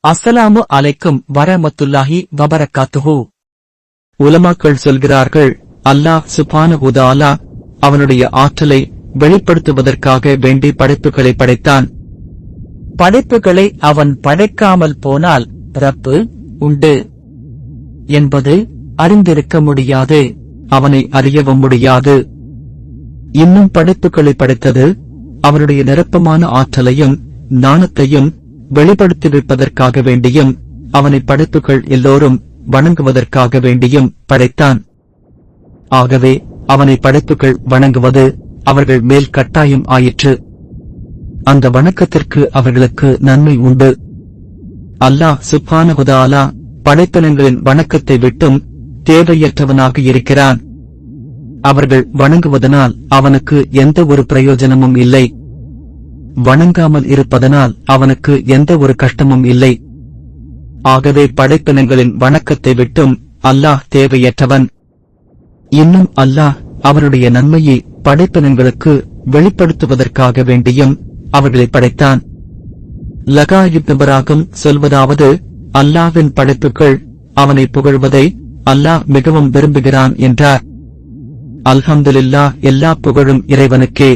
அஸ்ஸலாமு அலைக்கும் வரமத்துல்லாஹி வபரகாத்துஹு. உலமாக்கள் சொல்கிறார்கள், அல்லாஹ் சுப்ஹானஹு தஆலா அவனுடைய ஆற்றலை வெளிப்படுத்துவதற்காக வேண்டி படைப்புகளை படைத்தான். படைப்புகளை அவன் படைக்காமல் போனால் ரப்பு உண்டு என்பது அறிந்திருக்க முடியாது, அவனை அறியவும் முடியாது. இன்னும் படைப்புகளை படைத்தது அவனுடைய நிரப்பமான ஆற்றலையும் ஞானத்தையும் வெளிப்படுத்தியிருப்பதற்காக வேண்டியும் அவனை படைப்புகள் எல்லோரும் வணங்குவதற்காக வேண்டியும் படைத்தான். ஆகவே அவனை படைப்புகள் வணங்குவது அவர்கள் மேல் கட்டாயம் ஆயிற்று. அந்த வணக்கத்திற்கு அவர்களுக்கு நன்மை உண்டு. அல்லாஹ் சுப்ஹானஹு தஆலா படைப்பினங்களின் வணக்கத்தை விட்டும் தேவையற்றவனாக இருக்கிறான். அவர்கள் வணங்குவதனால் அவனுக்கு எந்த ஒரு பிரயோஜனமும் இல்லை, வணங்காமல் இருப்பதனால் அவனுக்கு எந்த ஒரு கஷ்டமும் இல்லை. ஆகவே படைப்பினங்களின் வணக்கத்தை விட்டும் அல்லாஹ் தேவையற்றவன். இன்னும் அல்லாஹ் அவருடைய நன்மையை படைப்பினங்களுக்கு வெளிப்படுத்துவதற்காக வேண்டியும் அவர்களை படைத்தான். லகா இப்னு இப்ராஹிம் சொல்வதாவது, அல்லாஹ்வின் படைப்புகள் அவனை புகழ்வதை அல்லாஹ் மிகவும் விரும்புகிறான் என்றார். அல்ஹம்துலில்லாஹ், எல்லா புகழும் இறைவனுக்கே.